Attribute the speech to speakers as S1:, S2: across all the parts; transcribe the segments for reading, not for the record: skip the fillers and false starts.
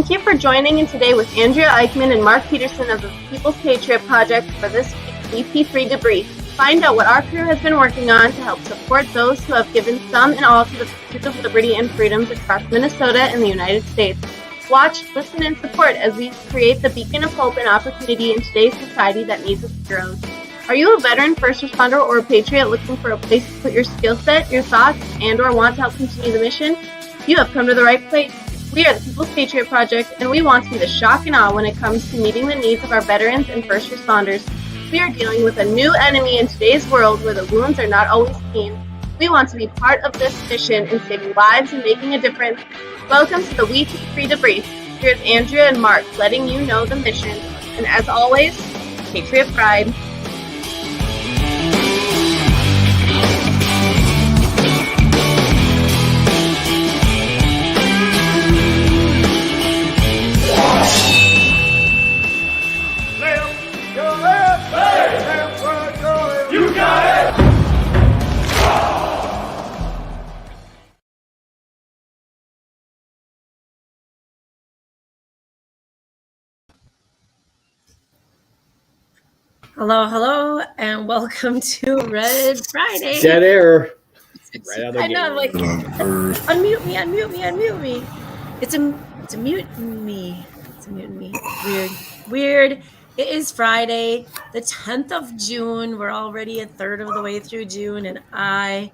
S1: Thank you for joining in today with Andrea Eichmann and Mark Peterson of the People's Patriot Project for this week's WeP3 Debrief. Find out what our crew has been working on to help support those who have given some and all to the pursuit of liberty and freedoms across Minnesota and the United States. Watch, listen, and support as we create the beacon of hope and opportunity in today's society that needs its heroes. Are you a veteran, first responder, or a patriot looking for a place to put your skill set, your thoughts, and or want to help continue the mission? You have come to the right place. We are the People's Patriot Project, and we want to be the shock and awe when it comes to meeting the needs of our veterans and first responders. We are dealing with a new enemy in today's world where the wounds are not always clean. We want to be part of this mission in saving lives and making a difference. Welcome to the WeP3 Debrief. Here's Andrea and Mark letting you know the mission. And as always, Patriot Pride.
S2: Hello, and welcome to Red Friday.
S3: Dead air. Right
S2: I know, like, unmute me. It's a mute me. It's a mute me. Weird. It is Friday, the 10th of June. We're already a third of the way through June, and I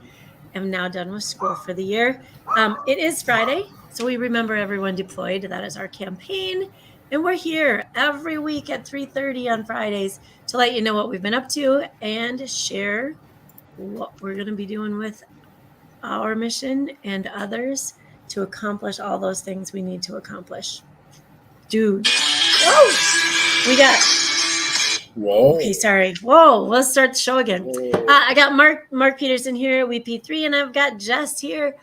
S2: am now done with school for the year. It is Friday, so we remember everyone deployed. That is our campaign. And we're here every week at 3:30 on Fridays to let you know what we've been up to and share what we're going to be doing with our mission and others to accomplish all those things we need to accomplish. Dude. Whoa! We got...
S3: Whoa.
S2: Okay, sorry. Whoa, let's start the show again. I got Mark Peterson here, WeP3, and I've got Jess here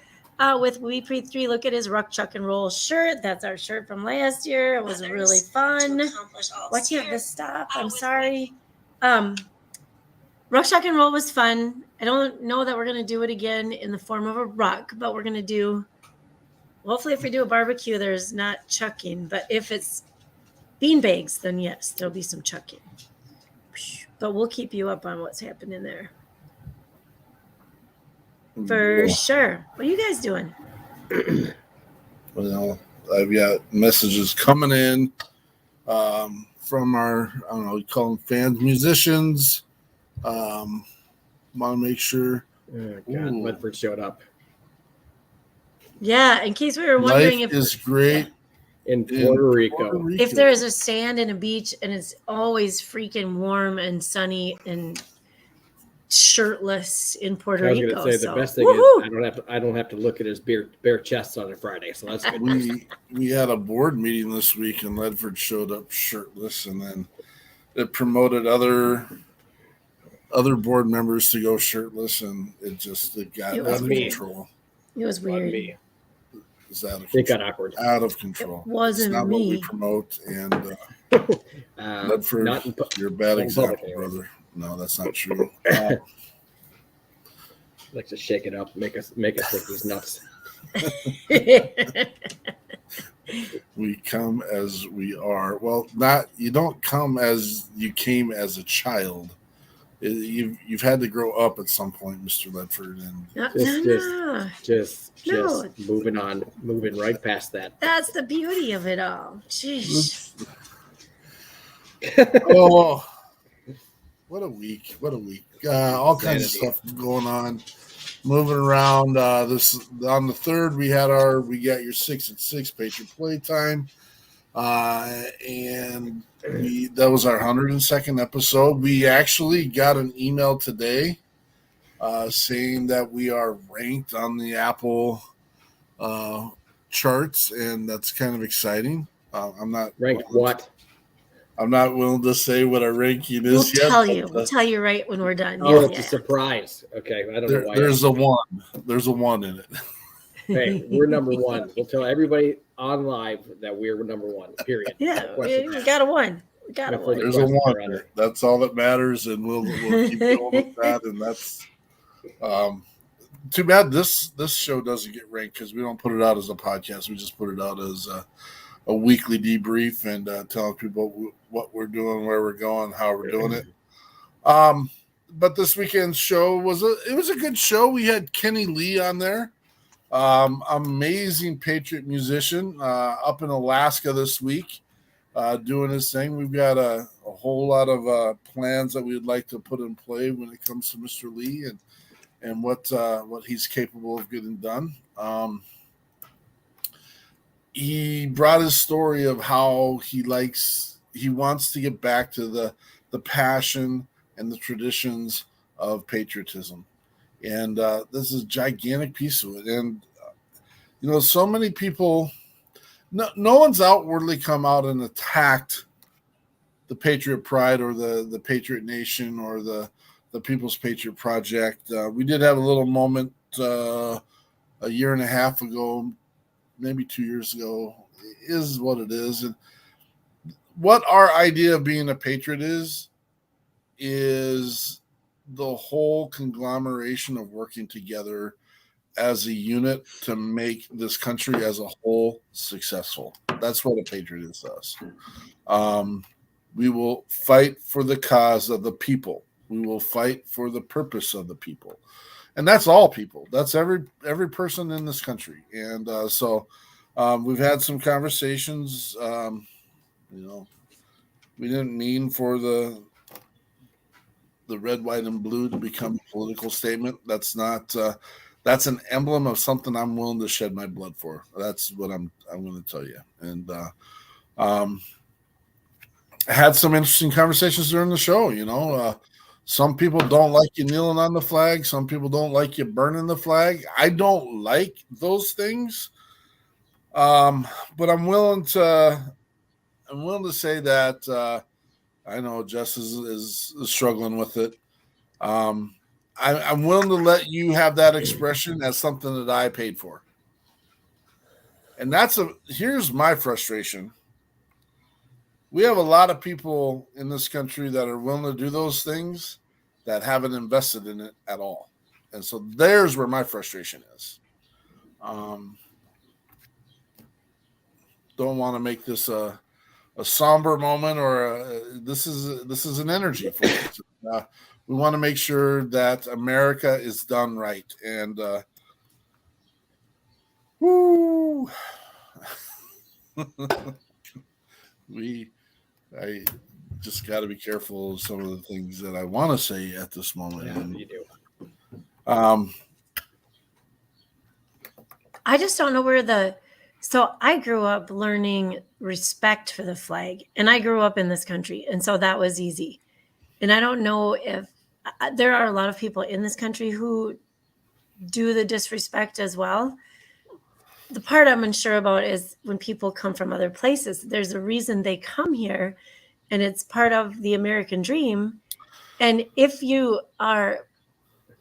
S2: with WeP3. Look at his Ruck, Chuck, and Roll shirt. That's our shirt from last year. It was really fun. Why can't this stop? I'm sorry. Ruck, Chuck, and Roll was fun. I don't know that we're going to do it again in the form of a ruck, but we're going to do, hopefully if we do a barbecue, there's not chucking. But if it's beanbags, then yes, there'll be some chucking. But we'll keep you up on what's happening there. For sure. What are you guys doing?
S4: Well, I've got messages coming in from our, I don't know, we call them fans, musicians. Want to make sure.
S3: Oh, God, Ledford showed up.
S2: Yeah, in case we were wondering
S4: Life is great
S3: in Puerto Rico.
S2: If there is a sand and a beach and it's always freaking warm and sunny and shirtless in Puerto Rico.
S3: I was going to say the best thing is I don't have to look at his bare chests on a Friday, so that's good.
S4: We had a board meeting this week and Ledford showed up shirtless, and then it promoted other board members to go shirtless, and it got out of control.
S2: It was weird.
S3: It got awkward.
S4: Out of control.
S2: It wasn't
S4: it's not
S2: me.
S4: What we promote, and Ledford, you're a bad example, brother. No, that's not true.
S3: Like to shake it up, make us think he's nuts.
S4: We come as we are. Well, you don't come as you came as a child. You've had to grow up at some point, Mr. Ledford, and
S3: just moving right past that.
S2: That's the beauty of it all. Jeez.
S4: Oh. What a week. All kinds of stuff going on, moving around. This on the 3rd, we got your 6 at 6 Patriot playtime. And that was our 102nd episode. We actually got an email today saying that we are ranked on the Apple charts, and that's kind of exciting. I'm not
S3: ranked what?
S4: I'm not willing to say what our ranking is
S2: yet. We'll tell you right when we're done.
S3: Oh, it's a surprise. Okay, I don't know why.
S4: There's a 1. There's a 1 in it.
S3: Hey, we're number 1. We'll tell everybody on live that we're number 1. Period.
S2: Yeah, we got a 1.
S4: There's a 1. That's all that matters, and we'll keep going with that. And that's too bad this show doesn't get ranked because we don't put it out as a podcast. We just put it out as a weekly debrief and telling people what we're doing, where we're going, how we're doing it. But this weekend's show was a good show. We had Kenny Lee on there, amazing Patriot musician, up in Alaska this week, doing his thing. We've got a whole lot of plans that we'd like to put in play when it comes to Mr. Lee and what he's capable of getting done. He brought his story of how he wants to get back to the passion and the traditions of patriotism. And this is a gigantic piece of it. And, so many people, no one's outwardly come out and attacked the Patriot Pride or the Patriot Nation or the People's Patriot Project. We did have a little moment a year and a half ago, maybe 2 years ago. It is what it is. And what our idea of being a patriot is the whole conglomeration of working together as a unit to make this country as a whole successful. That's what a patriot is to us. We will fight for the cause of the people. We will fight for the purpose of the people. And that's all people. That's every person in this country. And so we've had some conversations. We didn't mean for the red, white, and blue to become a political statement. That's not. That's an emblem of something I'm willing to shed my blood for. That's what I'm going to tell you. And had some interesting conversations during the show. Some people don't like you kneeling on the flag. Some people don't like you burning the flag. I don't like those things. But I'm willing to say that I know Jess is struggling with it. I'm willing to let you have that expression as something that I paid for. And here's my frustration. We have a lot of people in this country that are willing to do those things that haven't invested in it at all. And so there's where my frustration is. Don't want to make this a somber moment or this is an energy for it. We want to make sure that America is done right. And I just got to be careful of some of the things that I want to say at this moment.
S3: Yeah,
S4: and,
S3: you do.
S2: I just don't know where so I grew up learning respect for the flag, and I grew up in this country, and so that was easy. And I don't know if there are a lot of people in this country who do the disrespect as well. The part I'm unsure about is when people come from other places. There's a reason they come here, and it's part of the American dream. And if you are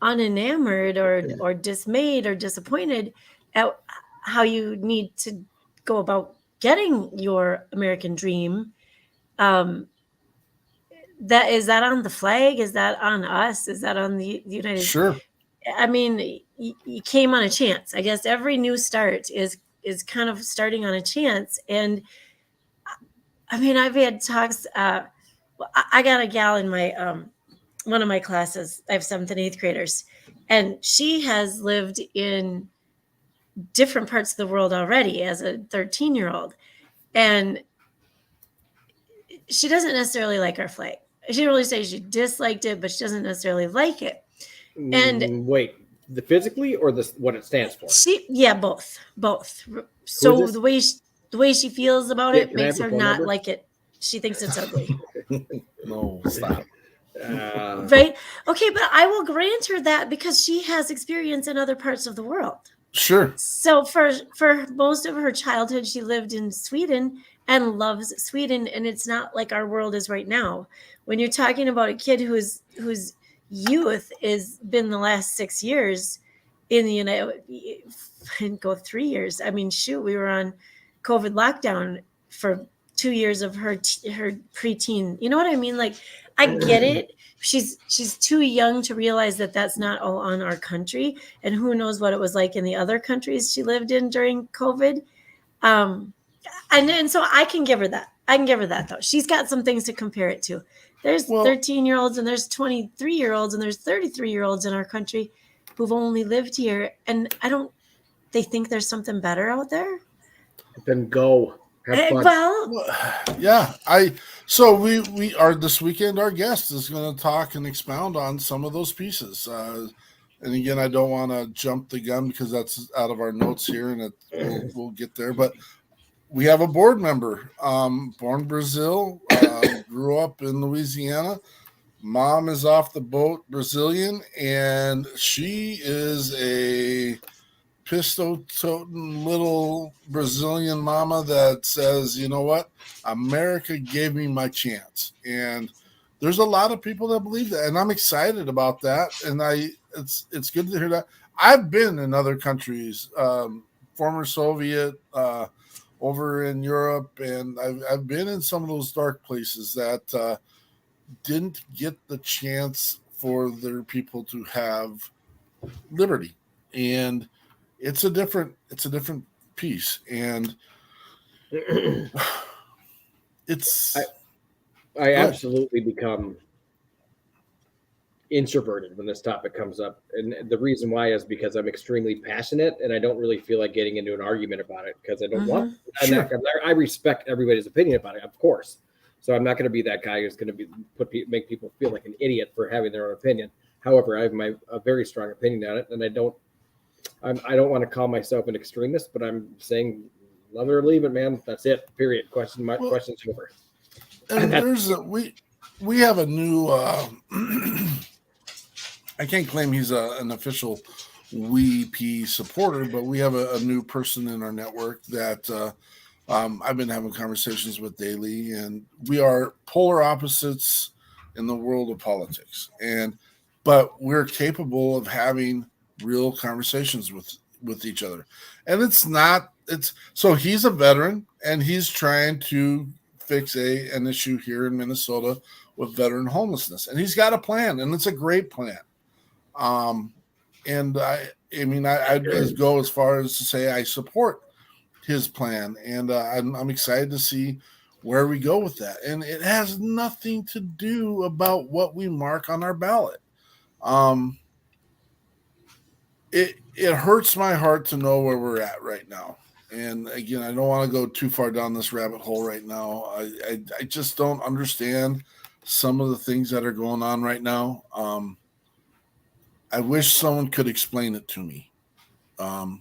S2: unenamored or dismayed or disappointed at how you need to go about getting your American dream, that on the flag? Is that on us? Is that on the United States?
S4: Sure.
S2: I mean, you came on a chance. I guess every new start is kind of starting on a chance. And I mean, I've had talks. I got a gal in my one of my classes. I have 7th and 8th graders, and she has lived in different parts of the world already as a 13-year-old, and she doesn't necessarily like our flag. She didn't really say she disliked it, but she doesn't necessarily like it. And
S3: wait, the physically or what it stands for?
S2: Both. So the way she feels about it makes her not
S3: number?
S2: like it. She thinks it's ugly.
S4: No, stop.
S2: Right? Okay, but I will grant her that because she has experience in other parts of the world.
S4: Sure.
S2: So for most of her childhood, she lived in Sweden and loves Sweden, and it's not like our world is right now. When you're talking about a kid whose youth has been the last 6 years in the United, and go 3 years. I mean, shoot, we were on COVID lockdown for 2 years of her preteen. You know what I mean? Like, I get it. She's too young to realize that that's not all on our country, and who knows what it was like in the other countries she lived in during COVID. And so I can give her that. I can give her that, though. She's got some things to compare it to. There's 13-year-olds and there's 23-year-olds and there's 33-year-olds in our country who've only lived here. And they think there's something better out there.
S3: Then go. Have fun.
S2: Well,
S4: yeah. So we are this weekend. Our guest is going to talk and expound on some of those pieces. And again, I don't want to jump the gun because that's out of our notes here, and we'll get there. But we have a board member, born Brazil, grew up in Louisiana. Mom is off the boat, Brazilian, and she is a pistol-toting little Brazilian mama that says, you know what, America gave me my chance. And there's a lot of people that believe that, and I'm excited about that. And it's good to hear that. I've been in other countries, former Soviet, over in Europe, and I've been in some of those dark places that didn't get the chance for their people to have liberty. And it's a different piece. And it's
S3: I absolutely become introverted when this topic comes up, and the reason why is because I'm extremely passionate and I don't really feel like getting into an argument about it because I don't want.
S4: Sure.
S3: I respect everybody's opinion about it, of course. So I'm not going to be that guy who's going to make people feel like an idiot for having their own opinion. However, I have a very strong opinion on it, and I don't want to call myself an extremist, but I'm saying love it or leave it, man. That's it. Period. Question's over.
S4: And we have a new. I can't claim he's an official WeP supporter, but we have a new person in our network that I've been having conversations with daily, and we are polar opposites in the world of politics, but we're capable of having real conversations with each other. And so he's a veteran, and he's trying to fix an issue here in Minnesota with veteran homelessness, and he's got a plan, and it's a great plan. And I'd go as far as to say I support his plan, and I'm excited to see where we go with that. And it has nothing to do about what we mark on our ballot. It hurts my heart to know where we're at right now. And again, I don't want to go too far down this rabbit hole right now. I just don't understand some of the things that are going on right now. I wish someone could explain it to me. I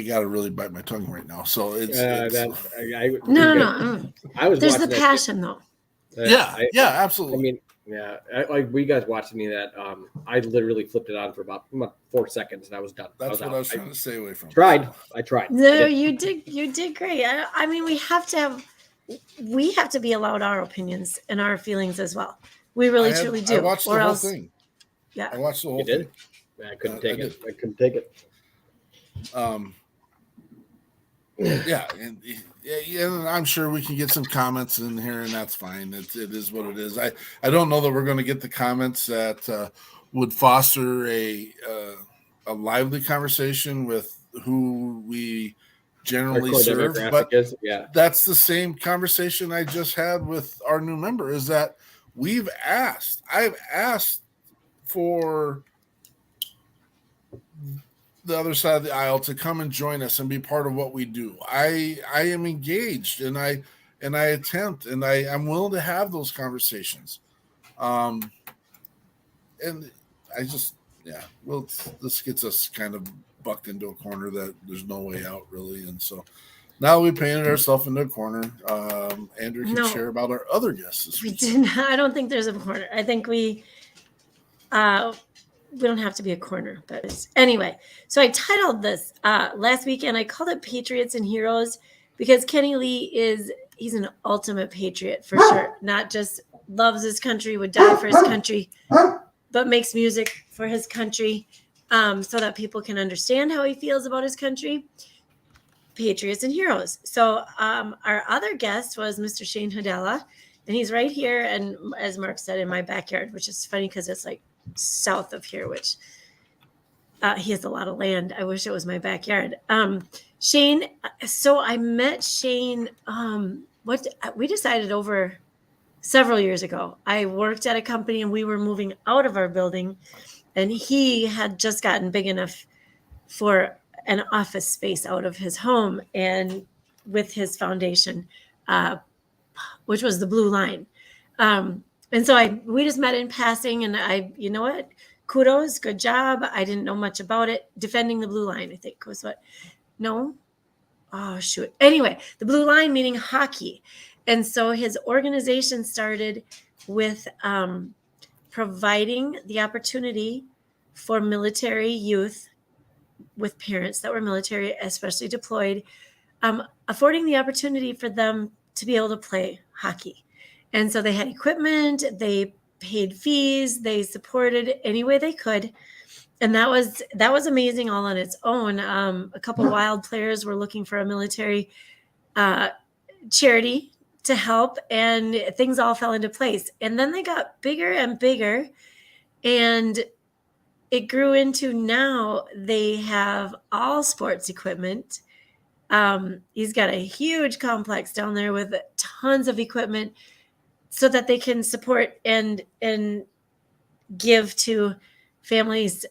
S4: got to really bite my tongue right now. So
S2: no.
S3: I was.
S2: There's the passion, though.
S4: Yeah, absolutely.
S3: I mean, like we guys watching me that. I literally flipped it on for about 4 seconds and I was done.
S4: That's what I was trying to stay away from.
S3: I tried.
S2: No, you did great. I mean, we have to be allowed our opinions and our feelings as well. We really truly do.
S4: I watched the whole thing.
S2: Yeah,
S4: I watched the whole thing.
S3: I couldn't take it. I couldn't take it.
S4: And I'm sure we can get some comments in here, and that's fine. It is what it is. I don't know that we're going to get the comments that would foster a lively conversation with who we generally serve, but that's the same conversation I just had with our new member. Is that I've asked for the other side of the aisle to come and join us and be part of what we do. I am engaged, and I attempt, and I'm willing to have those conversations. And I just, this gets us kind of bucked into a corner that there's no way out really. And so now we painted ourselves into a corner. Andrew can share about our other guests this week.
S2: I don't think there's a corner. I think we don't have to be a corner, but anyway. So I titled this last weekend. I called it Patriots and Heroes because Kenny Lee he's an ultimate patriot for sure. Not just loves his country, would die for his country, but makes music for his country so that people can understand how he feels about his country. Patriots and Heroes. So our other guest was Mr. Shane Hadella, and he's right here. And as Mark said, in my backyard, which is funny because it's like south of here, which He has a lot of land. I wish it was my backyard. Shane, so I met Shane, we decided over several years ago. I worked at a company and we were moving out of our building, and he had just gotten big enough for an office space out of his home and with his foundation, which was the Blue Line. And so we just met in passing, and you know what? Kudos, good job. I didn't know much about it. Defending the Blue Line, I think was what. No. Oh, shoot. Anyway, the Blue Line meaning hockey. And so his organization started with providing the opportunity for military youth with parents that were military, especially deployed, affording the opportunity for them to be able to play hockey. And so they had equipment, they paid fees, they supported any way they could. And that was amazing all on its own. A couple wild players were looking for a military charity to help, and things all fell into place. And then they got bigger and bigger, and it grew into now they have all sports equipment. He's got a huge complex down there with tons of equipment so that they can support and give to families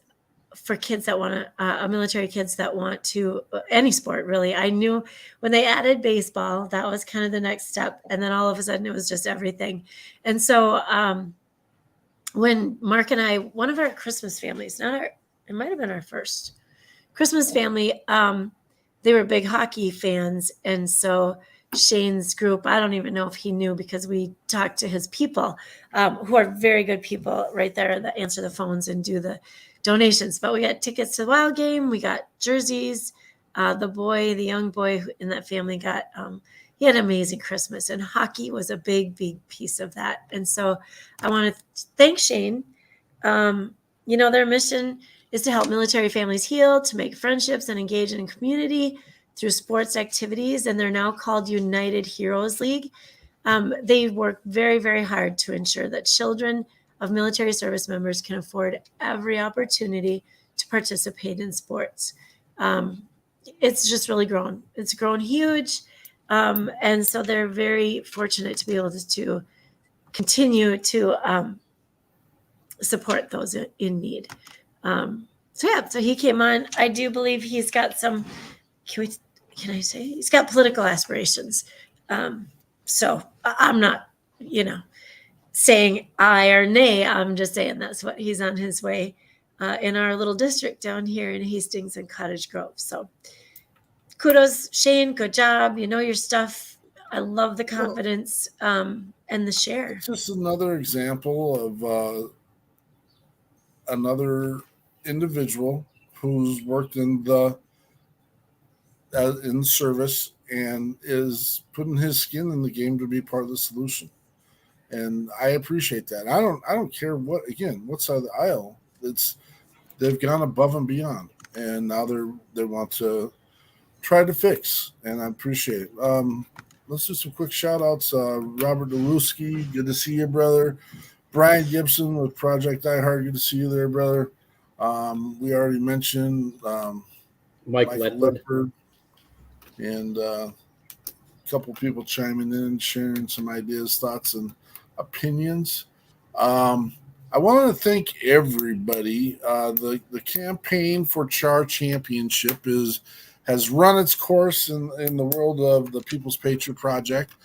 S2: for kids that want to, military kids that want to, any sport really. I knew when they added baseball, that was kind of the next step. And then all of a sudden it was just everything. And so when Mark and I, one of our Christmas families, it might have been our first Christmas family, they were big hockey fans. And so Shane's group, I don't even know if he knew because we talked to his people, who are very good people right there that answer the phones and do the donations. But we got tickets to the Wild game. We got jerseys. The young boy in that family got, he had an amazing Christmas, and hockey was a big, big piece of that. And so I want to thank Shane. Their mission is to help military families heal, to make friendships and engage in community through sports activities. And they're now called United Heroes League. They work very, very hard to ensure that children of military service members can afford every opportunity to participate in sports. It's just really grown. It's grown huge. And so they're very fortunate to be able to continue to support those in need. So he came on. I do believe he's got some, can I say, he's got political aspirations. So I'm not, saying aye or nay. I'm just saying that's what he's on his way in our little district down here in Hastings and Cottage Grove. So kudos, Shane. Good job. You know your stuff. I love the confidence and the share.
S4: Just another example of another individual who's worked in the service and is putting his skin in the game to be part of the solution. And I appreciate that. I don't care what side of the aisle. They've gone above and beyond, and now they want to try to fix, and I appreciate it. Let's do some quick shout outs. Robert Deluski, good to see you, brother. Brian Gibson with Project iHeart, good to see you there, brother. We already mentioned
S3: Mike Ledford.
S4: And a couple people chiming in, sharing some ideas, thoughts, and opinions. I want to thank everybody. The campaign for Char Championship has run its course in the world of the People's Patriot Project.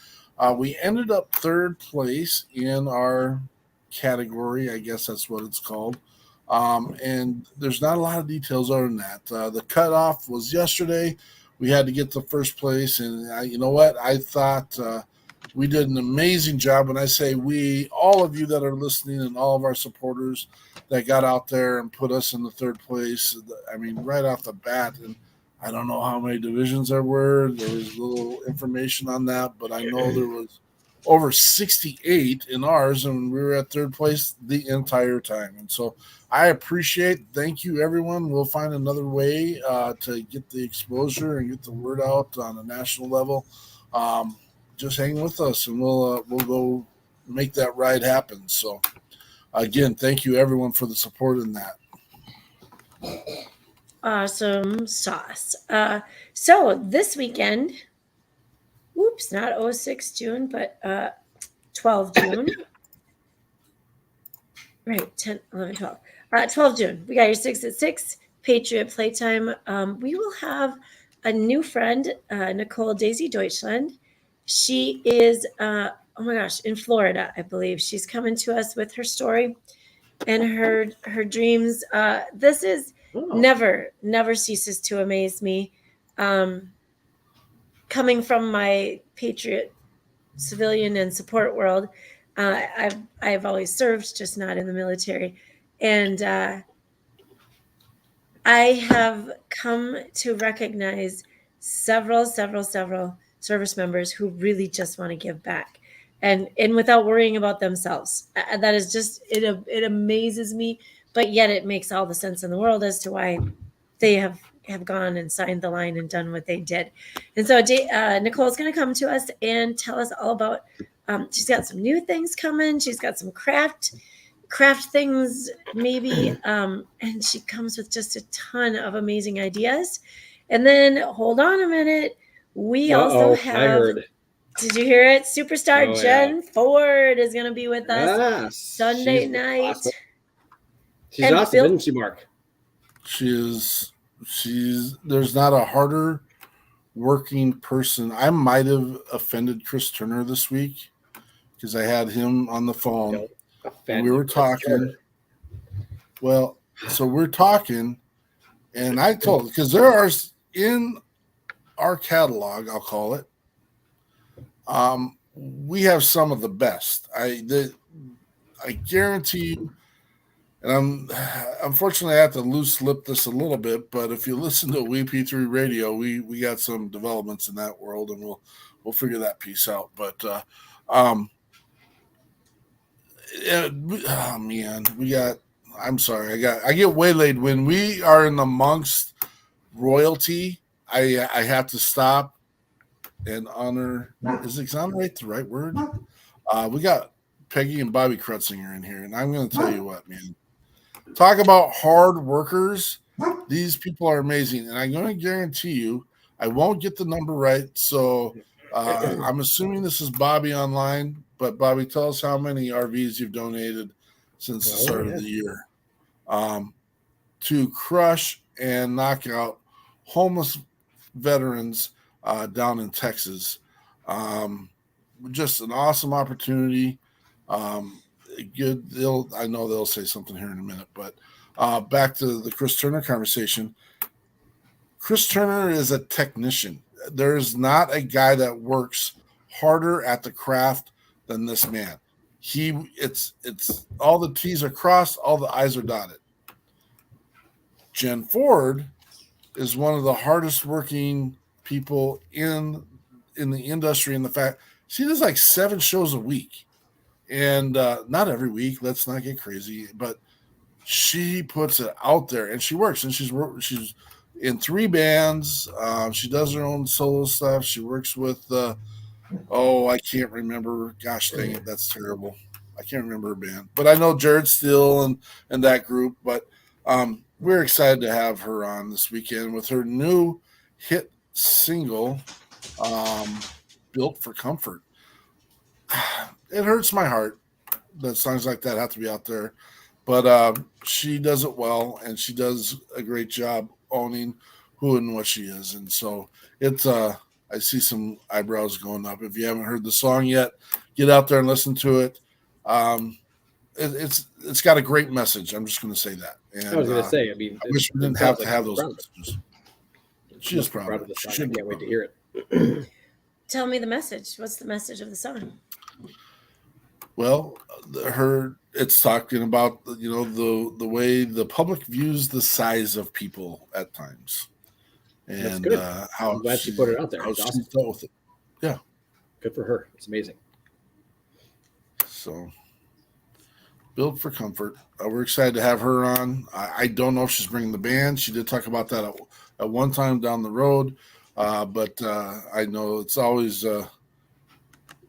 S4: We ended up third place in our category. I guess that's what it's called. And there's not a lot of details other than that. The cutoff was yesterday. We had to get to first place, and you know what? I thought we did an amazing job. When I say we, all of you that are listening and all of our supporters that got out there and put us in the third place, I mean, right off the bat. And I don't know how many divisions there were. There was little information on that, but I know there was over 68 in ours, and we were at third place the entire time. And so I appreciate, thank you, everyone. We'll find another way to get the exposure and get the word out on a national level. Just hang with us, and we'll go make that ride happen. So, again, thank you, everyone, for the support in that.
S2: Awesome sauce. So this weekend, whoops, not 06 June, but 12 June. Right, 10, 11, 12. 12 June. We got your 6 at 6 Patriot Playtime. We will have a new friend, Nicole Daisy Deutschland. She is, oh my gosh, in Florida, I believe. She's coming to us with her story and her dreams. This is never ceases to amaze me. Coming from my Patriot civilian and support world, I've always served, just not in the military, and I have come to recognize several service members who really just want to give back, and without worrying about themselves. That is just it amazes me, but yet it makes all the sense in the world as to why they have gone and signed the line and done what they did. And so Nicole's going to come to us and tell us all about. She's got some new things coming. She's got some craft things maybe, and she comes with just a ton of amazing ideas. And then hold on a minute, we also have.
S3: I heard.
S2: Did you hear it? Superstar Jen Ford is going to be with us Sunday night.
S3: Awesome. She's awesome, isn't she, Mark?
S4: She's there's not a harder working person. I might have offended Chris Turner this week because I had him on the phone. And we were talking. Well, so we're talking, and I told, because there are in our catalog, I'll call it, we have some of the best. I guarantee you. And unfortunately, I have to loose lip this a little bit, but if you listen to WeP3 Radio, we got some developments in that world, and we'll figure that piece out. But oh man, I'm sorry, I get waylaid when we are in amongst royalty. I have to stop and honor. Is exonerate the right word? We got Peggy and Bobby Krutzinger in here, and I'm going to tell you what, man. Talk about hard workers. These people are amazing, and I'm going to guarantee you I won't get the number right. So I'm assuming this is Bobby online, but Bobby, tell us how many RVs you've donated since the start of the year to crush and knock out homeless veterans down in Texas. Just an awesome opportunity. Good. I know they'll say something here in a minute, but back to the Chris Turner conversation. Chris Turner is a technician. There's not a guy that works harder at the craft than this man. It's all the T's are crossed, all the I's are dotted. Jen Ford is one of the hardest working people in the industry, in the fact she does like 7 shows a week. And not every week, let's not get crazy, but she puts it out there, and she works, and she's in 3 bands. She does her own solo stuff. She works with I can't remember. Gosh dang it, that's terrible. I can't remember her band, but I know Jared Steele and that group. But we're excited to have her on this weekend with her new hit single, "Built for Comfort." It hurts my heart that songs like that have to be out there, but she does it well, and she does a great job owning who and what she is. And so it's I see some eyebrows going up. If you haven't heard the song yet, get out there and listen to it. It's got a great message. I'm just going to say that. And
S3: I was going to say, I mean,
S4: I wish we didn't have to have those messages. She is proud of it.
S3: She shouldn't wait to hear it.
S2: Tell me the message. What's the message of the song?
S4: Well, it's talking about, the way the public views the size of people at times, and how
S3: I'm glad she put it out there.
S4: How
S3: It's
S4: she
S3: awesome.
S4: dealt with it. Yeah,
S3: Good for her. It's amazing.
S4: so Built for Comfort. We're excited to have her on. I don't know if she's bringing the band. She did talk about that at one time down the road, but I know it's always.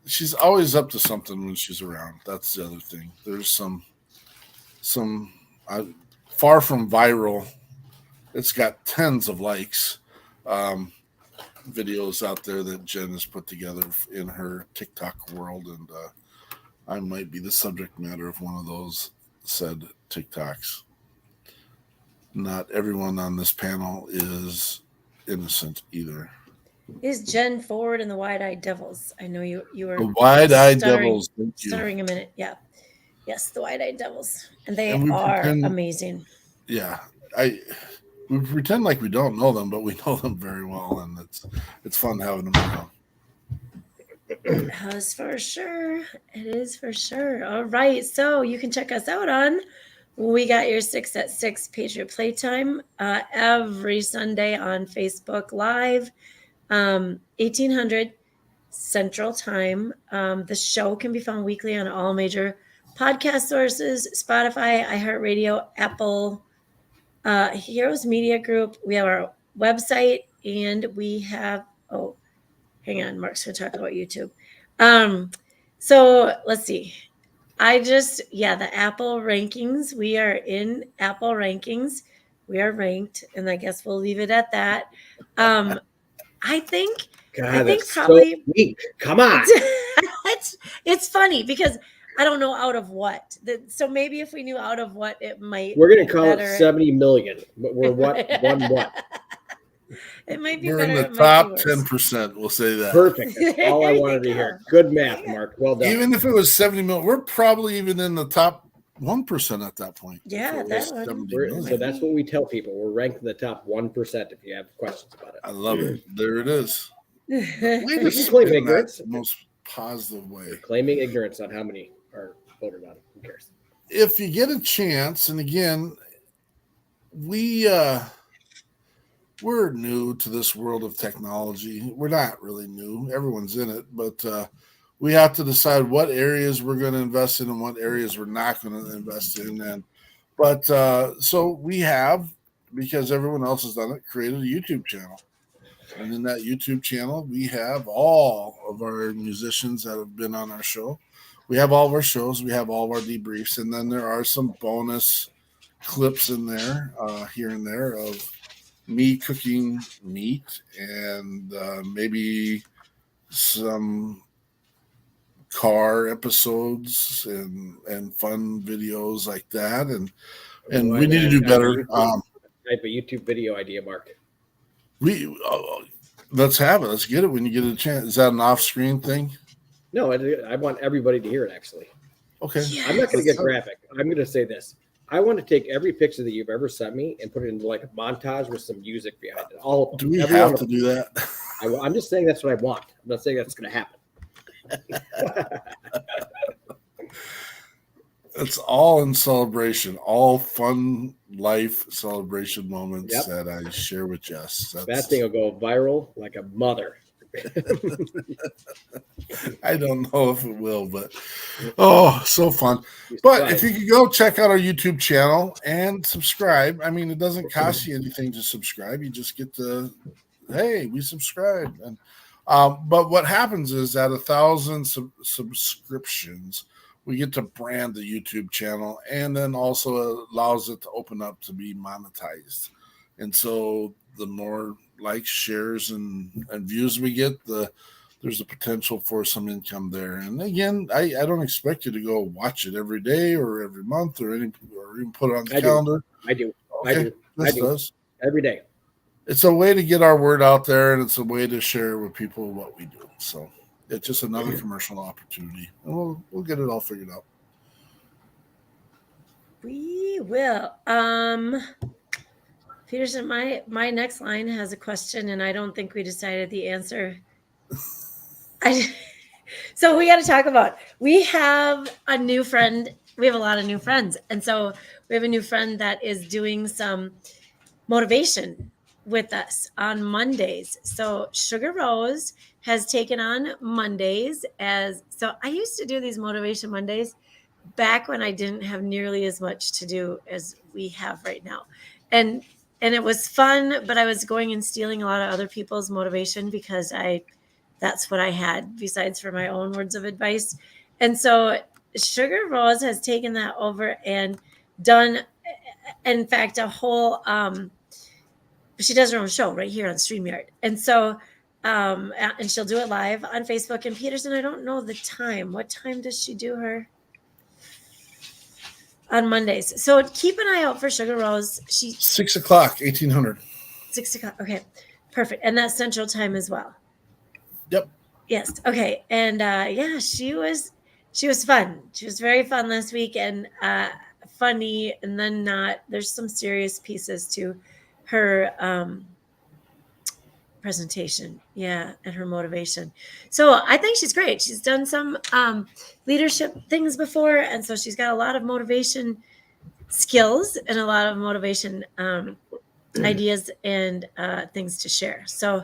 S4: She's always up to something when she's around. That's the other thing. There's some far from viral It's got tens of likes. Videos out there that Jen has put together in her TikTok world, and I might be the subject matter of one of those said TikToks. Not everyone on this panel is innocent either.
S2: Is Jen Ford and the WideEyed Devils? I know you were
S4: The WideEyed
S2: stuttering-
S4: Devils. Thank you.
S2: stuttering a minute. Yeah. Yes, the WideEyed Devils. And they
S4: And we
S2: are
S4: pretend-
S2: amazing.
S4: Yeah. We pretend like we don't know them, but we know them very well, and it's fun having them around.
S2: That's for sure. It is for sure. All right. So you can check us out on We Got Your 6 at 6 Patriot Playtime every Sunday on Facebook Live, 1800 Central Time. The show can be found weekly on all major podcast sources: Spotify, iHeartRadio, Apple, Heroes Media Group. We have our website, and we have, oh, hang on, Mark's going to talk about YouTube. So let's see. The Apple rankings. We are in Apple rankings. We are ranked, and I guess we'll leave it at that. I think
S3: that's
S2: probably
S3: so weak. Come on.
S2: it's funny because I don't know out of what. So maybe if we knew out of what, it might.
S3: We're going
S2: be
S3: to call
S2: better.
S3: it 70 million. But we're what? What?
S2: It might be
S4: We're
S2: better.
S4: in the
S2: it might
S4: top
S2: be worse.
S4: 10%. We'll say that.
S3: Perfect. That's all I
S2: There
S3: wanted to
S2: you
S3: hear.
S2: go.
S3: Good math, Mark. Well done.
S4: Even if it was 70 million, we're probably even in the top 1% at that point.
S2: Yeah,
S4: If it
S2: that
S4: was
S2: would-
S4: 70
S3: So
S4: million.
S3: that's what we tell people. We're ranked in the top 1% if you have questions about it.
S4: I love it. There it is. Way
S3: You
S4: to
S3: can claim
S4: spin that
S3: ignorance.
S4: the most positive way.
S3: Claiming ignorance on how many are voted on. Who cares?
S4: If you get a chance, and again, we're new to this world of technology. We're not really new. Everyone's in it, but we have to decide what areas we're going to invest in and what areas we're not going to invest in. So we have, because everyone else has done it, created a YouTube channel. And in that YouTube channel, we have all of our musicians that have been on our show. We have all of our shows. We have all of our debriefs. And then there are some bonus clips in there, here and there, of me cooking meat and maybe some car episodes and fun videos like that. And we need to do better.
S3: Type a YouTube video idea, Mark.
S4: Let's have it. Let's get it when you get a chance. Is that an off-screen thing?
S3: No, I want everybody to hear it, actually.
S4: Okay.
S2: Yeah.
S3: I'm not going to get graphic. I'm going to say this. I want to take every picture that you've ever sent me and put it into like a montage with some music behind it. All of them.
S4: Do we
S3: Every
S4: have
S3: one of
S4: to
S3: them.
S4: do that?
S3: I'm just saying that's what I want. I'm not saying that's going to happen.
S4: It's all in celebration, all fun life celebration moments
S3: Yep.
S4: that I share with Jess.
S3: That thing will go viral like a mother.
S4: I don't know if it will, but so fun. But if you could go check out our YouTube channel and subscribe, I mean, it doesn't cost you anything to subscribe. You just get hey, we subscribed. And but what happens is at 1,000 subscriptions, we get to brand the YouTube channel, and then also allows it to open up to be monetized. And so the more likes, shares, and views we get, there's a potential for some income there. And again, I don't expect you to go watch it every day or every month or even put it on the calendar.
S3: I do.
S4: Okay. This does.
S3: Every day.
S4: It's a way to get our word out there, and it's a way to share with people what we do. So it's just another commercial opportunity, and we'll get it all figured out.
S2: We will. Peterson, my next line has a question, and I don't think we decided the answer. So we got to talk about. We have a new friend. We have a lot of new friends, and so we have a new friend that is doing some motivation with us on Mondays. So Sugar Rose has taken on Mondays so I used to do these motivation Mondays back when I didn't have nearly as much to do as we have right now. And it was fun, but I was going and stealing a lot of other people's motivation because that's what I had besides for my own words of advice. And so Sugar Rose has taken that over and done, in fact, a whole she does her own show right here on StreamYard. And so, and she'll do it live on Facebook. And Peterson, I don't know the time. What time does she do her? On Mondays. So keep an eye out for Sugar Rose.
S4: 6 o'clock, 1800.
S2: 6 o'clock. Okay, perfect. And that's Central Time as well.
S4: Yep.
S2: Yes. Okay. And yeah, she was fun. She was very fun last week, and funny, and then not. There's some serious pieces to her presentation. Yeah, and her motivation. So I think she's great. She's done some leadership things before, and so she's got a lot of motivation skills and a lot of motivation ideas and things to share. So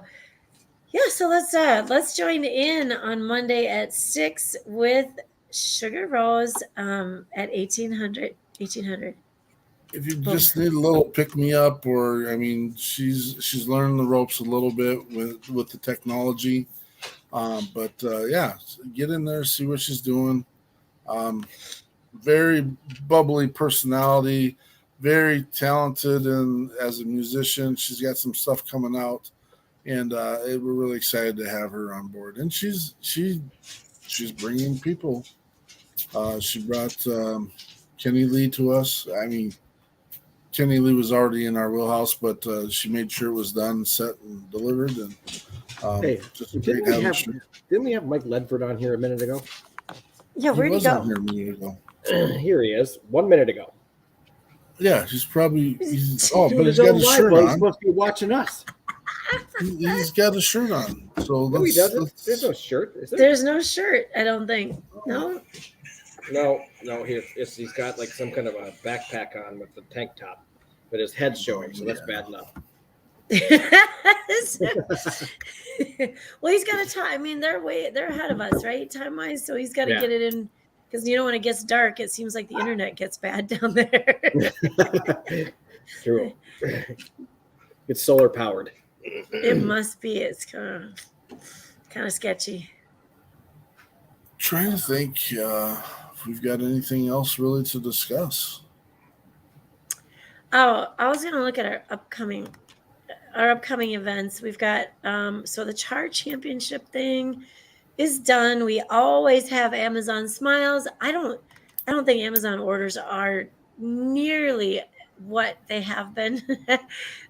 S2: yeah, so let's join in on Monday at 6 with Sugar Rose at 1800.
S4: If you just need a little pick me up, or I mean, she's learning the ropes a little bit with the technology, but yeah, get in there, see what she's doing. Very bubbly personality, very talented, and as a musician, she's got some stuff coming out, and we're really excited to have her on board. And she's bringing people. She brought Kenny Lee to us. I mean, Kenny Lee was already in our wheelhouse, but she made sure it was done, set, and delivered. And
S3: Hey,
S4: just great having her.
S3: didn't we have Mike Ledford on here a minute ago?
S2: Yeah, where'd he
S4: was
S2: go?
S4: on here a minute ago.
S3: Here he is, 1 minute ago.
S4: Yeah, he's
S3: Doing
S4: but
S3: his
S4: he's
S3: own
S4: got his
S3: live,
S4: shirt
S3: well, he's
S4: on.
S3: supposed to be watching us.
S4: He's got a shirt on. So
S3: No, he doesn't.
S4: let's
S3: There's no shirt. Is there?
S2: There's no shirt, I don't think. No.
S3: No. He's got like some kind of a backpack on with the tank top, but his head's showing, so that's bad enough.
S2: Well, he's got to time. I mean, they're ahead of us, right? Time wise. So he's got to get it in, because when it gets dark, it seems like the internet gets bad down there.
S3: True. It's solar powered.
S2: It must be. It's kind of sketchy.
S4: trying to think if we've got anything else really to discuss.
S2: Oh, I was going to look at our upcoming events. We've got so the Char Championship thing is done. We always have Amazon Smiles. I don't think Amazon orders are nearly what they have been.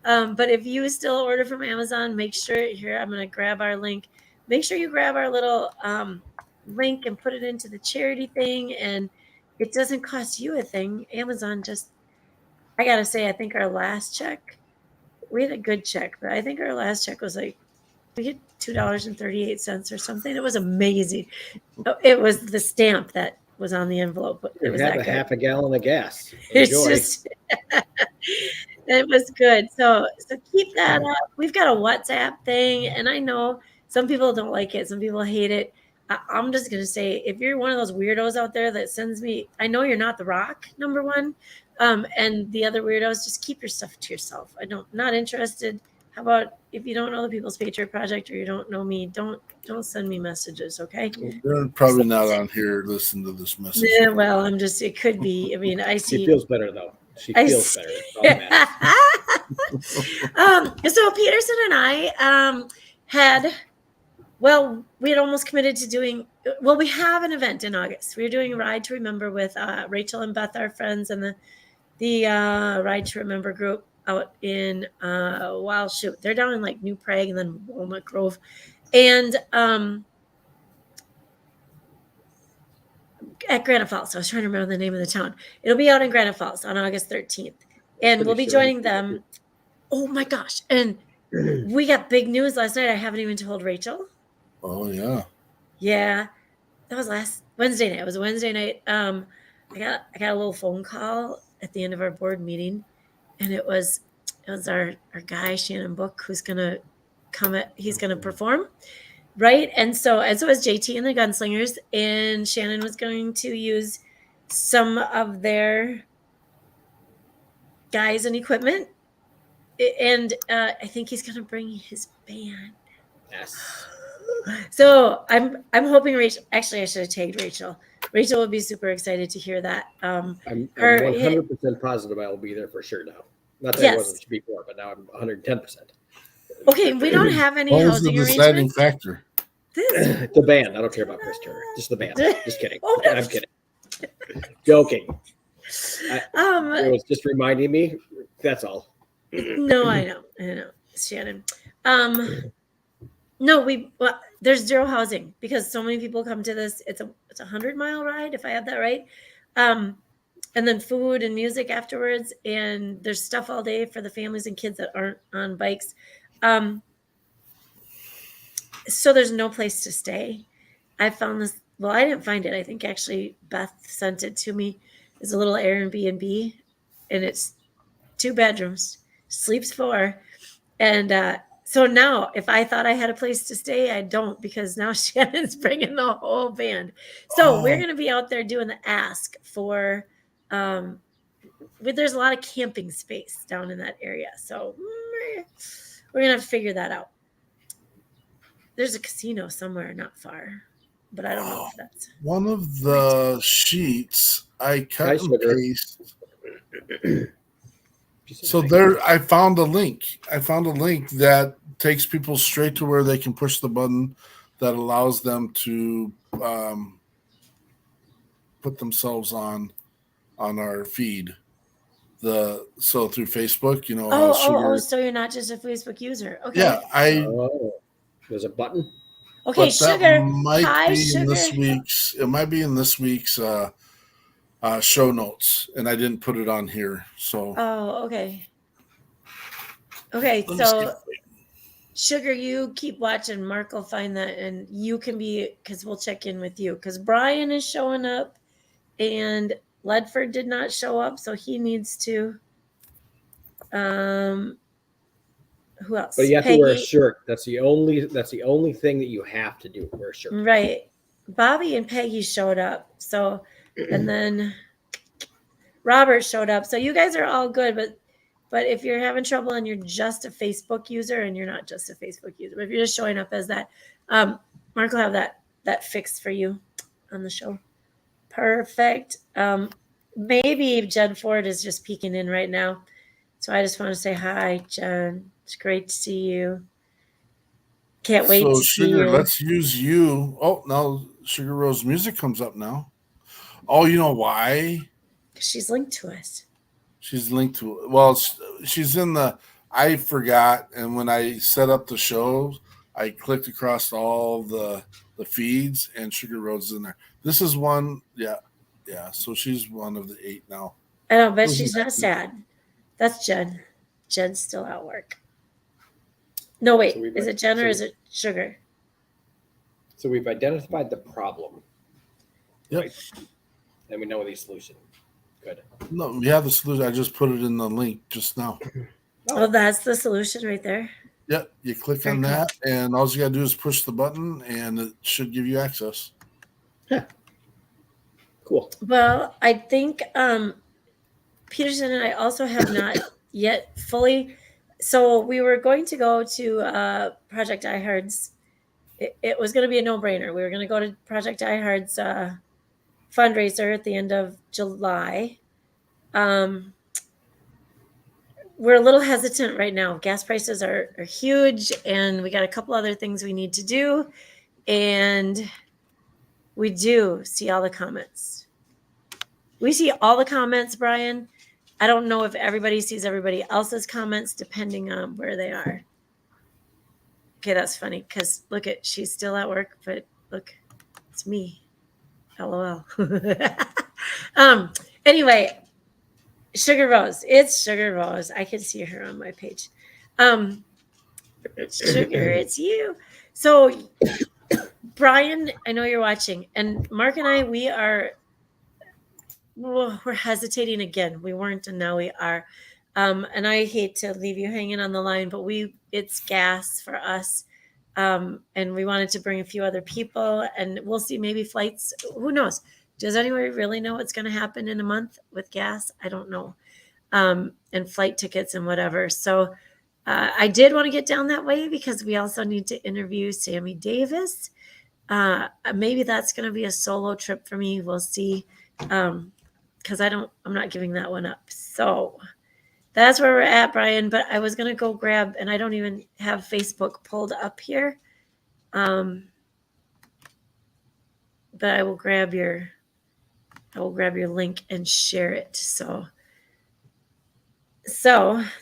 S2: But if you still order from Amazon, make sure here, I'm going to grab our link. Make sure you grab our little link and put it into the charity thing, and it doesn't cost you a thing. Amazon just, I got to say, I think our last check, we had a good check, but I think our last check was like, we get $2.38 or something. It was amazing. It was the stamp that was on the envelope. But it was
S3: half a gallon of gas.
S2: It's
S3: Enjoy.
S2: just, it was good. So keep that up. We've got a WhatsApp thing, and I know some people don't like it. Some people hate it. I'm just going to say, if you're one of those weirdos out there that sends me, I know you're not The Rock, number one. And the other weirdos, just keep your stuff to yourself. Not interested. How about if you don't know the People's Patriot Project or you don't know me, don't send me messages, okay?
S4: They're probably not on here listening to this message.
S2: Yeah, well, it could be. I mean, I see.
S3: She feels better though. She feels better. All that matters.
S2: So Peterson and I we had almost committed to doing, we have an event in August. We're doing a Ride to Remember with Rachel and Beth, our friends, and the Ride to Remember group out in they're down in like New Prague and then Walnut Grove, and at Granite Falls. I was trying to remember the name of the town. It'll be out in Granite Falls on August 13th, and we'll be joining them. Oh my gosh! And we got big news last night. I haven't even told Rachel.
S4: Oh yeah.
S2: Yeah, that was last Wednesday night. It was a Wednesday night. I got a little phone call at the end of our board meeting, and it was our guy Shannon Book who's gonna he's gonna perform, right? And so is JT and the Gunslingers, and Shannon was going to use some of their guys and equipment, and I think he's gonna bring his band.
S3: Yes.
S2: So I'm hoping Rachel. Actually, I should have tagged Rachel. Rachel will be super excited to hear that.
S3: I'm 100% positive I will be there for sure now. Not that I
S2: Yes.
S3: wasn't before, but now I'm 110%.
S2: Okay, we don't have any
S4: What was the
S2: housing
S4: deciding
S2: arrangements.
S4: factor?
S3: The band. I don't care about Chris Turner. Just the band. Just kidding.
S2: Oh, no.
S3: I'm kidding. Joking. It was just reminding me. That's all.
S2: No, I know, Shannon. No, there's zero housing because so many people come to this. It's a 100-mile ride, if I have that right. And then food and music afterwards, and there's stuff all day for the families and kids that aren't on bikes. So there's no place to stay. I found this. Well, I didn't find it. I think actually Beth sent it to me. It's a little Airbnb, and it's 2 bedrooms, sleeps 4, and so now if I thought I had a place to stay, I don't, because now Shannon's bringing the whole band. So we're going to be out there doing the ask for. There's a lot of camping space down in that area, so we're gonna have to figure that out. There's a casino somewhere not far, but I don't know if that's
S4: one of the sheets I cut and paste. So there, I found a link. That takes people straight to where they can push the button that allows them to put themselves on our feed. So through Facebook,
S2: so you're not just a Facebook user. Okay.
S4: Yeah,
S3: there's a button.
S2: Okay,
S4: but
S2: Sugar.
S4: That might
S2: Hi,
S4: be
S2: Sugar.
S4: in this week's. It might be in this week's show notes, and I didn't put it on here. So.
S2: Oh, okay. Okay, so Sugar, you keep watching. Mark will find that, and you can be, because we'll check in with you. Because Brian is showing up, and Ledford did not show up, so he needs to. Who else?
S3: But you have
S2: Peggy.
S3: to wear a shirt. That's the only thing that you have to do. Wear a shirt.
S2: Right. Bobby and Peggy showed up. So, and then Robert showed up. So you guys are all good, but if you're having trouble and you're just a Facebook user, and you're not just a Facebook user, but if you're just showing up as that, Mark will have that fixed for you on the show. Perfect. Maybe Jen Ford is just peeking in right now. So I just want to say hi, Jen. It's great to see you. Can't wait to see you.
S4: Let's use you. Oh, now Sugar Rose music comes up now. Oh, you know why?
S2: She's linked to us.
S4: She's linked to it. Well, she's in the. I forgot, and when I set up the show, I clicked across all the feeds, and Sugar Rose is in there. This is one. Yeah. So she's one of the 8 now.
S2: I know, but she's not sad. That's Jen. Jen's still at work. No, wait. Is it Jen or is it Sugar?
S3: So we've identified the problem.
S4: Yep.
S3: Right? And we know the solution. Good.
S4: No, we have the solution. I just put it in the link just now.
S2: Oh, that's the solution right there.
S4: Yep. You click on that, and all you got to do is push the button, and it should give you access.
S3: Yeah. Cool.
S2: Well, I think Peterson and I also have not yet fully. So we were going to go to Project iHeart's. It was going to be a no-brainer. We were going to go to Project iHeart's fundraiser at the end of July. We're a little hesitant right now. Gas prices are huge, and we got a couple other things we need to do. And we do see all the comments. We see all the comments, Brian. I don't know if everybody sees everybody else's comments depending on where they are. Okay, that's funny because look she's still at work, but look, it's me. LOL. Anyway, Sugar Rose. It's Sugar Rose. I can see her on my page. Sugar, it's you. So, Brian, I know you're watching, and Mark and I, we're hesitating again. We weren't, and now we are. And I hate to leave you hanging on the line, but it's gas for us. And we wanted to bring a few other people, and we'll see, maybe flights. Who knows? Does anyone really know what's going to happen in a month with gas? I don't know. And flight tickets and whatever. So I did want to get down that way because we also need to interview Sammy Davis. Maybe that's going to be a solo trip for me. We'll see. Because I'm not giving that one up. So that's where we're at, Brian. But I was gonna go grab, and I don't even have Facebook pulled up here. But I will grab your link and share it. So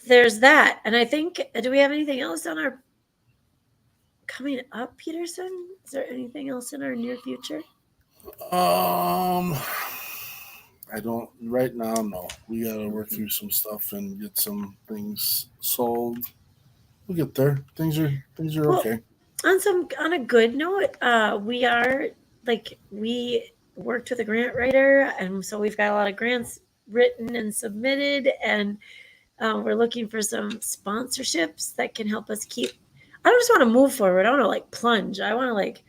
S2: there's that. And I think, do we have anything else on our coming up, Peterson? Is there anything else in our near future?
S4: I don't right now. No, we gotta work through some stuff and get some things sold. We'll get there. Things are
S2: Well,
S4: okay.
S2: On a good note, we worked with a grant writer, and so we've got a lot of grants written and submitted, and we're looking for some sponsorships that can help us keep. I don't just want to move forward. I want to like plunge. I want to like,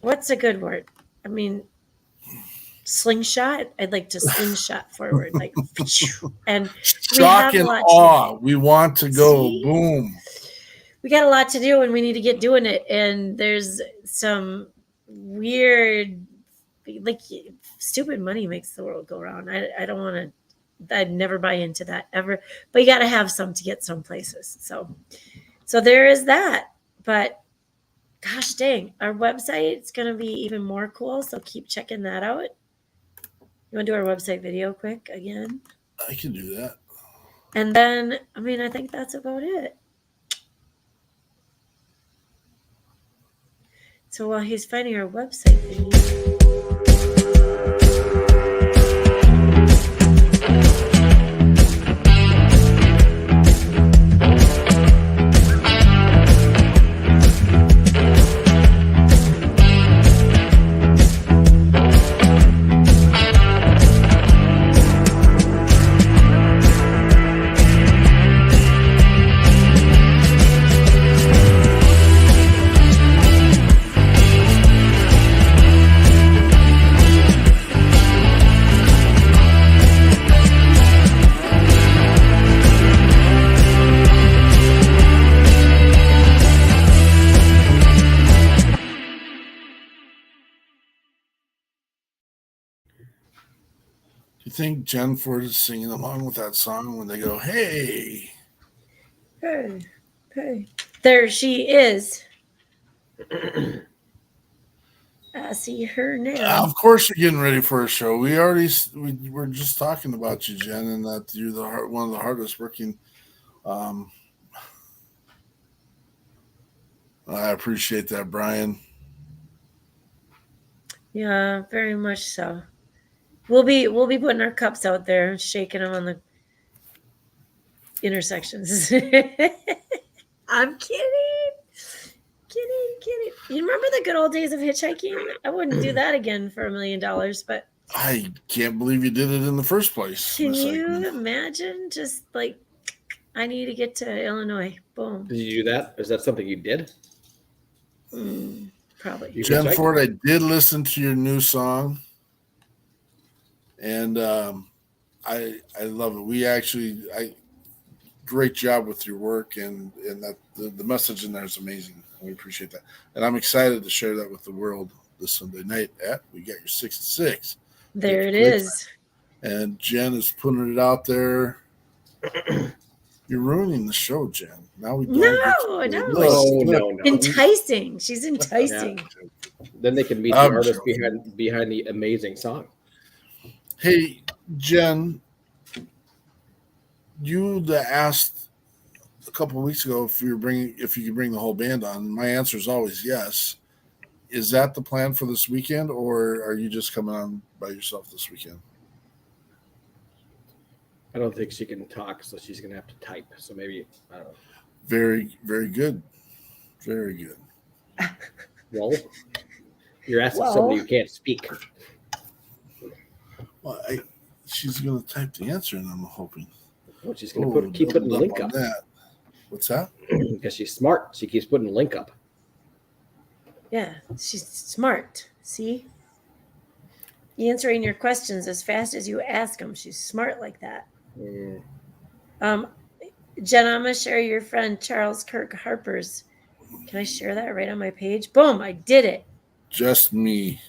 S2: what's a good word? I mean, slingshot. I'd like to slingshot forward, like, and
S4: shock and awe. We want to go boom.
S2: We got a lot to do, and we need to get doing it. And there's some weird, like, stupid money makes the world go round. I don't want to. I'd never buy into that ever. But you got to have some to get some places. So there is that. But gosh dang, our website's going to be even more cool. So keep checking that out. You want to do our website video quick again?
S4: I can do that.
S2: And then, I mean, I think that's about it. So while he's finding our website video.
S4: Do you think Jen Ford is singing along with that song when they go, hey?
S2: Hey, hey. There she is. I see her now.
S4: Of course you're getting ready for a show. We were just talking about you, Jen, and that you're one of the hardest working. I appreciate that, Brian.
S2: Yeah, very much so. We'll be putting our cups out there, shaking them on the intersections. I'm kidding. You remember the good old days of hitchhiking? I wouldn't do that again for $1 million, but
S4: I can't believe you did it in the first place.
S2: Can you imagine? Just like, I need to get to Illinois. Boom.
S3: Did you do that? Is that something you did?
S2: Probably.
S4: Jen Ford, I did listen to your new song. And I love it. Great job with your work, and that the message in there is amazing. We appreciate that, and I'm excited to share that with the world this Sunday night at We Got Your 6 to 6.
S2: There it is.
S4: And Jen is putting it out there. You're ruining the show, Jen. Now we don't
S2: no. Enticing. She's enticing.
S3: Yeah. Then they can meet the artist behind the amazing song.
S4: Hey, Jen, you asked a couple of weeks ago if you could bring the whole band on. My answer is always yes. Is that the plan for this weekend, or are you just coming on by yourself this weekend?
S3: I don't think she can talk, so she's going to have to type. So maybe, I don't know.
S4: Very, very good. Very good.
S3: Well, you're asking somebody who can't speak.
S4: Well, she's going to type the answer, and I'm hoping.
S3: Well, she's going to keep putting the link up.
S4: That. What's that?
S3: Because she's smart. She keeps putting the link up.
S2: Yeah, she's smart. See? Answering your questions as fast as you ask them. She's smart like that. Jen, I'm going to share your friend Charles Kirk Harper's. Can I share that right on my page? Boom, I did it.
S4: Just me.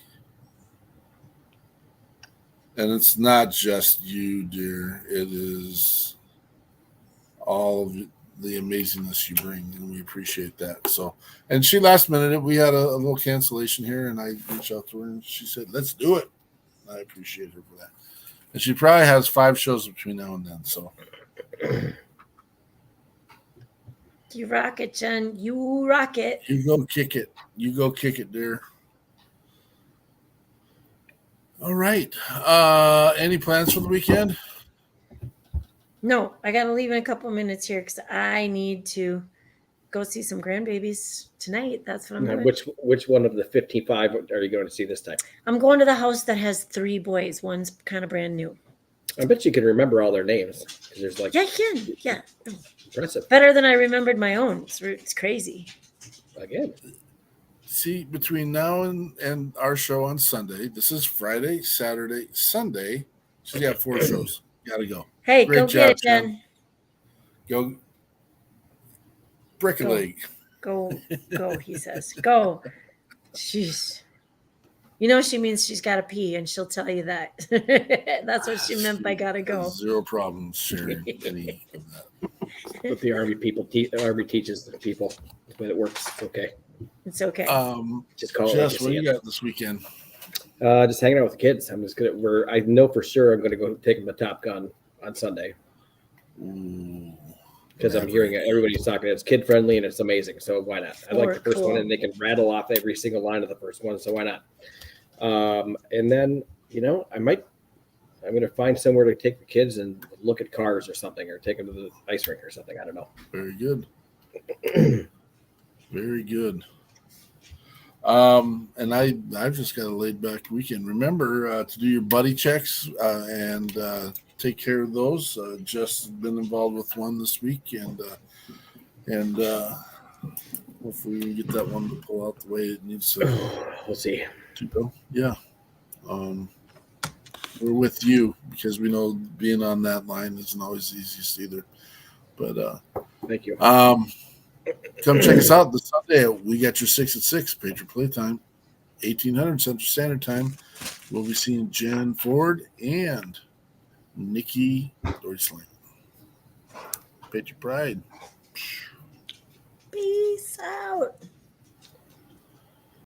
S4: And it's not just you, dear. It is all of the amazingness you bring, and we appreciate that. So, and she last minute, we had a little cancellation here, and I reached out to her, and she said, "Let's do it." I appreciate her for that. And she probably has 5 shows between now and then. So,
S2: You rock it, Jen. You rock it.
S4: you go kick it. You go kick it, dear. All right. Any plans for the weekend?
S2: No, I got to leave in a couple minutes here because I need to go see some grandbabies tonight. That's what I'm
S3: Now,
S2: doing.
S3: which one of the 55 are you going to see this time?
S2: I'm going to the house that has 3 boys. One's kind of brand new.
S3: I bet you can remember all their names because there's like
S2: Yeah, I can. Yeah.
S3: impressive.
S2: Better than I remembered my own. It's crazy.
S3: Again,
S4: See, between now and our show on Sunday, this is Friday, Saturday, Sunday. She's got 4 shows. Gotta go.
S2: Hey,
S4: Great
S2: go
S4: job,
S2: get it,
S4: Jen.
S2: Jen.
S4: Go brick a leg.
S2: Go, he says. Go. Jeez. You know she means she's got to pee, and she'll tell you that. That's what she meant by gotta go.
S4: Zero problems sharing any of that.
S3: but the Army people, Army teaches the people, but it works. It's okay.
S2: It's okay.
S3: Just call
S4: Jess,
S3: it.
S4: what do you got this weekend?
S3: Just hanging out with the kids. I'm just gonna. I know for sure I'm gonna go take them to Top Gun on Sunday because I'm hearing everybody's talking. It's kid friendly and it's amazing. So why not? I like the first one, and they can rattle off every single line of the first one. So why not? And then I'm gonna find somewhere to take the kids and look at cars or something, or take them to the ice rink or something. I don't know.
S4: Very good. Very good. And I've just got a laid back weekend. Remember to do your buddy checks and take care of those. Just been involved with one this week, and hopefully we get that one to pull out the way it needs to.
S3: We'll see.
S4: To go. Yeah. We're with you because we know being on that line isn't always the easiest either. But
S3: Thank you.
S4: come check us out this Sunday. We got your 6 at 6 Patriot Playtime, 1800 Central Standard Time. We'll be seeing Jen Ford and Nikki Deutschland. Patriot Pride.
S2: Peace out.